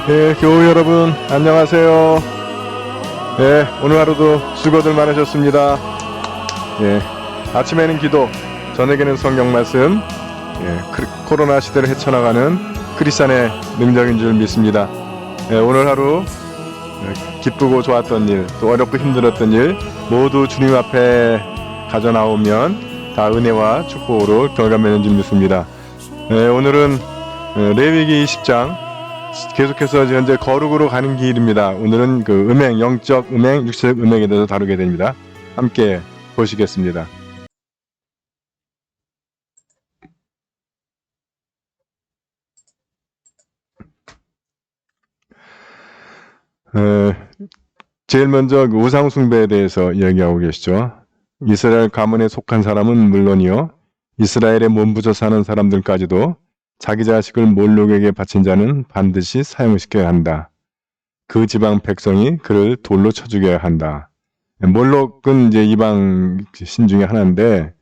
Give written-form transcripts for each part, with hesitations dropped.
네, 교우 여러분 안녕하세요. 네, 오늘 하루도 수고들 많으셨습니다. 예, 아침에는 기도, 저녁에는 성경 말씀. 예, 코로나 시대를 헤쳐나가는 크리스찬의 능력인 줄 믿습니다. 예, 오늘 하루 기쁘고 좋았던 일, 또 어렵고 힘들었던 일 모두 주님 앞에 가져 나오면 다 은혜와 축복으로 결과맺는 줄 믿습니다. 예, 오늘은 레위기 20장 계속해서 현재 거룩으로 가는 길입니다. 오늘은 그 음행, 영적 음행, 육체적 음행에 대해서 다루게 됩니다. 함께 보시겠습니다. 제일 먼저 그 우상 숭배에 대해서 이야기하고 계시죠. 이스라엘 가문에 속한 사람은 물론이요, 이스라엘에 몸부쳐 사는 사람들까지도 자기 자식을 몰록에게 바친 자는 반드시 사형시켜야 한다. 그 지방 백성이 그를 돌로 쳐 죽여야 한다. 몰록은 이제 이방 신 중에 하나인데,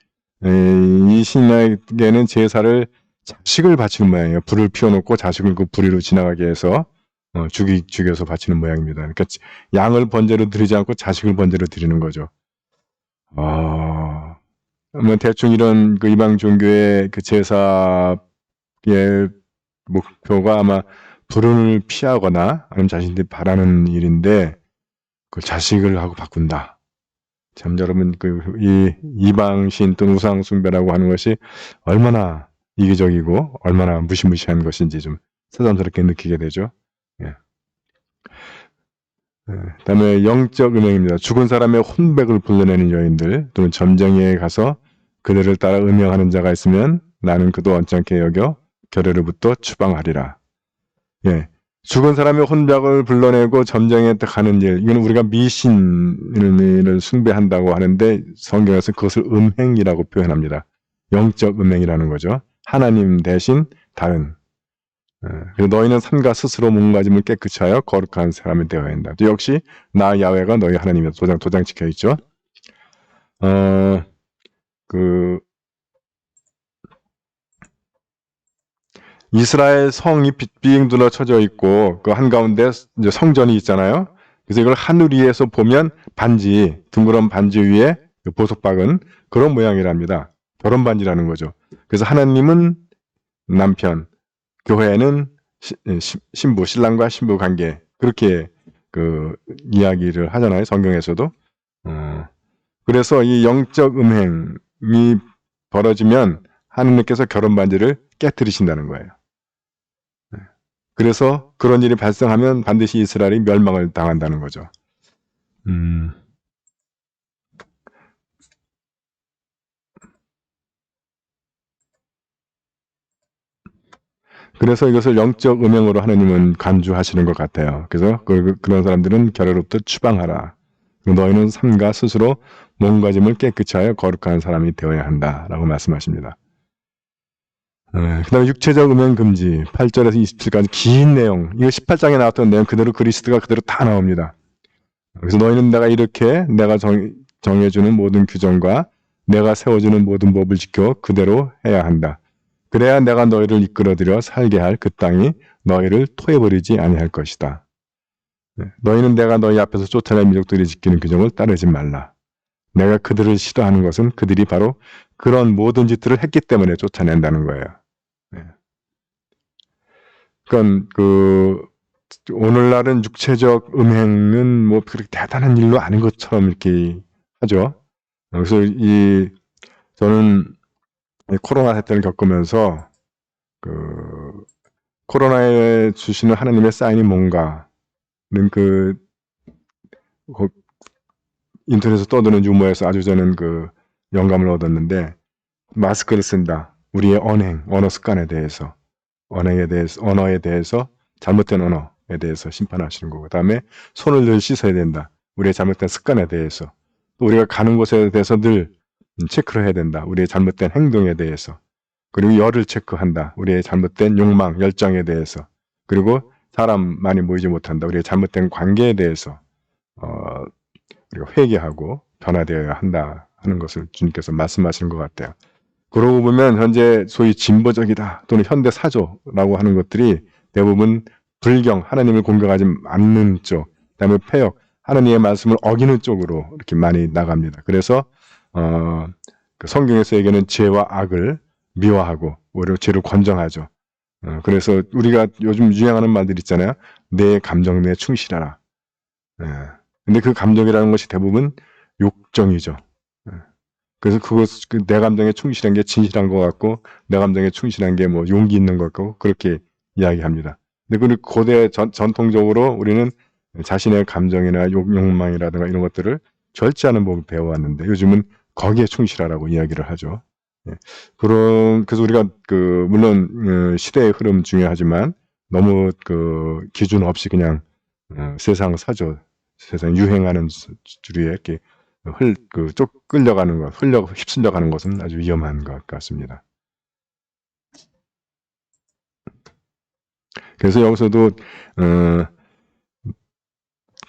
이 신에게는 제사를 자식을 바치는 모양이에요. 불을 피워놓고 자식을 그 불 위로 지나가게 해서 죽여서 바치는 모양입니다. 그러니까 양을 번제로 드리지 않고 자식을 번제로 드리는 거죠. 뭐 대충 이런 그 이방 종교의 그 제사 목표가 아마 불운을 피하거나 아니면 자신들이 바라는 일인데, 그 자식을 하고 바꾼다. 참 여러분, 이 이방신 또는 우상 숭배라고 하는 것이 얼마나 이기적이고 얼마나 무시무시한 것인지 좀 새삼스럽게 느끼게 되죠. 예. 그다음에 영적 음행입니다. 죽은 사람의 혼백을 불러내는 여인들, 또는 점쟁이에 가서 그들을 따라 음행하는 자가 있으면 나는 그도 언짢게 여겨 결례로부터 추방하리라. 예, 죽은 사람의 혼백을 불러내고 점쟁이에 가는 일, 이건 우리가 미신을 숭배한다고 하는데 성경에서 그것을 음행이라고 표현합니다. 영적 음행이라는 거죠. 하나님 대신 다른. 그래서 너희는 삼가 스스로 몸가짐을 깨끗이 하여 거룩한 사람이 되어야 한다. 또 역시 나 야훼가 너희 하나님이다. 도장 찍혀 있죠. 이스라엘 성이 빙 둘러쳐져 있고 그 한가운데 이제 성전이 있잖아요. 그래서 이걸 하늘 위에서 보면 반지, 둥그런 반지 위에 보석 박은 그런 모양이랍니다. 결혼 반지라는 거죠. 그래서 하나님은 남편, 교회는 신부, 신랑과 신부 관계, 그렇게 그 이야기를 하잖아요. 성경에서도. 그래서 이 영적 음행이 벌어지면 하느님께서 결혼 반지를 깨뜨리신다는 거예요. 그래서 그런 일이 발생하면 반드시 이스라엘이 멸망을 당한다는 거죠. 그래서 이것을 영적 음행으로 하나님은 간주하시는 것 같아요. 그래서 그런 사람들은 결례로부터 추방하라. 너희는 삼가 스스로 몸가짐을 깨끗이 하여 거룩한 사람이 되어야 한다라고 말씀하십니다. 그 다음에 육체적 음행 금지, 8절에서 27까지 긴 내용, 이거 18장에 나왔던 내용 그대로 그리스도가 그대로 다 나옵니다. 그래서 너희는 내가 정해주는 모든 규정과 내가 세워주는 모든 법을 지켜 그대로 해야 한다. 그래야 내가 너희를 이끌어들여 살게 할 그 땅이 너희를 토해버리지 아니할 것이다. 너희는 내가 너희 앞에서 쫓아낸 민족들이 지키는 규정을 따르지 말라. 내가 그들을 싫어하는 것은 그들이 바로 그런 모든 짓들을 했기 때문에 쫓아낸다는 거예요. 그러니까 오늘날은 육체적 음행은 뭐 그렇게 대단한 일로 아닌 것처럼 이렇게 하죠. 그래서 저는 코로나 사태를 겪으면서 코로나에 주시는 하나님의 사인이 뭔가는 인터넷에서 떠드는 유머에서 아주 저는 영감을 얻었는데, 마스크를 쓴다. 우리의 언어 습관에 대해서, 언어에 대해서, 잘못된 언어에 대해서 심판하시는 거고, 그 다음에 손을 늘 씻어야 된다. 우리의 잘못된 습관에 대해서, 또 우리가 가는 곳에 대해서 늘 체크를 해야 된다. 우리의 잘못된 행동에 대해서. 그리고 열을 체크한다. 우리의 잘못된 욕망, 열정에 대해서. 그리고 사람 많이 모이지 못한다. 우리의 잘못된 관계에 대해서 우리가 회개하고 변화되어야 한다 하는 것을 주님께서 말씀하시는 것 같아요. 그러고 보면 현재 소위 진보적이다 또는 현대 사조라고 하는 것들이 대부분 불경, 하나님을 공경하지 않는 쪽, 그다음에 폐역, 하나님의 말씀을 어기는 쪽으로 이렇게 많이 나갑니다. 그래서 성경에서 얘기하는 죄와 악을 미워하고 오히려 죄를 권정하죠. 그래서 우리가 요즘 유행하는 말들 있잖아요. 내 감정에 충실하라. 근데 그 감정이라는 것이 대부분 욕정이죠. 그래서 내 감정에 충실한 게 진실한 것 같고, 내 감정에 충실한 게 뭐 용기 있는 것 같고, 그렇게 이야기합니다. 근데 그 고대 전통적으로 우리는 자신의 감정이나 욕망이라든가 이런 것들을 절제하는 법을 배워왔는데, 요즘은 거기에 충실하라고 이야기를 하죠. 그래서 우리가 물론 시대의 흐름 중요하지만 너무 기준 없이 그냥 세상 사조, 세상 유행하는 주류에 이렇게 끌려가는 것, 휩쓸려가는 것은 아주 위험한 것 같습니다. 그래서 여기서도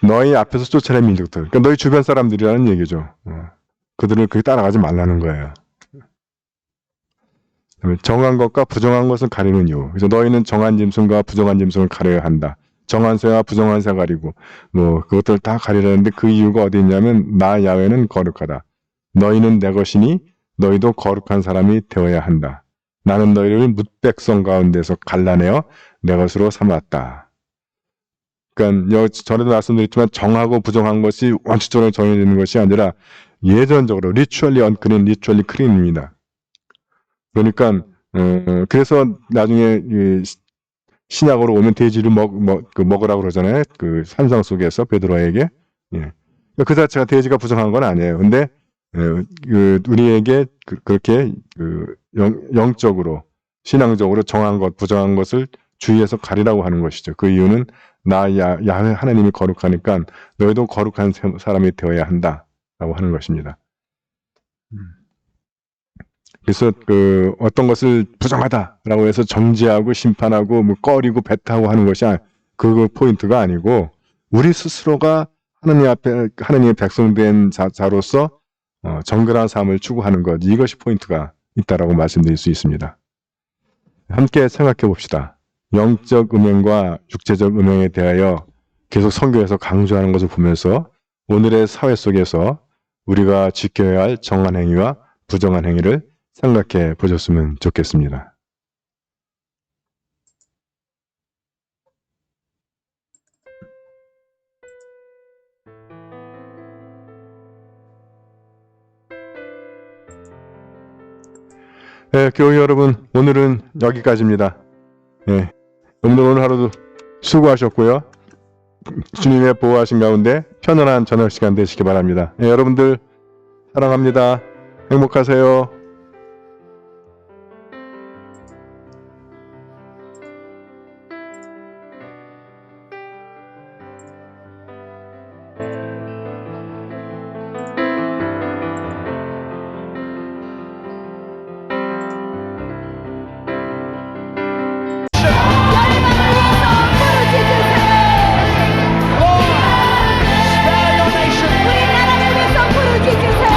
너희 앞에서 쫓아낸 민족들, 그러니까 너희 주변 사람들이라는 얘기죠. 그들을 그렇게 따라가지 말라는 거예요. 정한 것과 부정한 것을 가리는 이유. 그래서 너희는 정한 짐승과 부정한 짐승을 가려야 한다. 정한 새와 부정한 새 가리고 뭐 그것들 다 가리라는데 그 이유가 어디 있냐면 나 야훼는 거룩하다. 너희는 내 것이니 너희도 거룩한 사람이 되어야 한다. 나는 너희를 뭇백성 가운데서 갈라내어 내 것으로 삼았다. 그러니까 전에도 말씀드렸지만 정하고 부정한 것이 원칙적으로 정해지는 것이 아니라 예전적으로 리추얼리 언클린, 리추얼리 클린입니다. 그러니까 그래서 나중에 신약으로 오면 돼지를 먹으라고 그러잖아요. 그 산상 속에서 베드로에게. 그 자체가 돼지가 부정한 건 아니에요. 근데 우리에게 그렇게 영적으로 신앙적으로 정한 것, 부정한 것을 주의해서 가리라고 하는 것이죠. 그 이유는 나 야훼 하나님이 거룩하니까 너희도 거룩한 사람이 되어야 한다라고 하는 것입니다. 그래서 어떤 것을 부정하다라고 해서 정죄하고 심판하고 뭐 꺼리고 배타하고 하는 것이 그 포인트가 아니고, 우리 스스로가 하나님 앞에 하나님의 백성된 자로서 정결한 삶을 추구하는 것, 이것이 포인트가 있다라고 말씀드릴 수 있습니다. 함께 생각해 봅시다. 영적 음행과 육체적 음행에 대하여 계속 성경에서 강조하는 것을 보면서 오늘의 사회 속에서 우리가 지켜야 할 정한 행위와 부정한 행위를 생각해 보셨으면 좋겠습니다. 교회 여러분, 오늘은 여기까지입니다. 여러분들 오늘 하루도 수고하셨고요. 주님의 보호하신 가운데 편안한 저녁 시간 되시기 바랍니다. 여러분들 사랑합니다. 행복하세요. 우리나라를 위해서 부르짖으세요.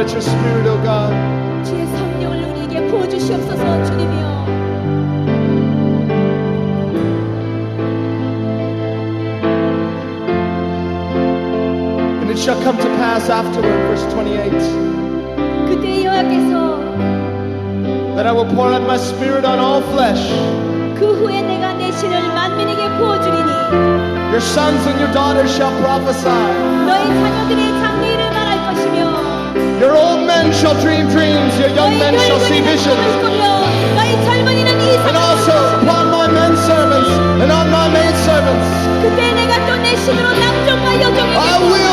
out your Spirit, O God. 주의 성령을 우리에게 부어주시옵소서. 주님이여. And it shall come to pass afterward, verse 28, 그때 여호와께서 that I will pour out my Spirit on all flesh. 그 후에 내가 내 신을 만민에게 부어주리니 Your sons and your daughters shall prophesy. 너희 자녀들의 장래일을 말할 것이며 Your old men shall dream dreams. Your young men shall see visions. 너희 젊은이는 And also upon my men servants and on my maid servants, 그때 내가 또 내 신으로 남종과 여종에게 I will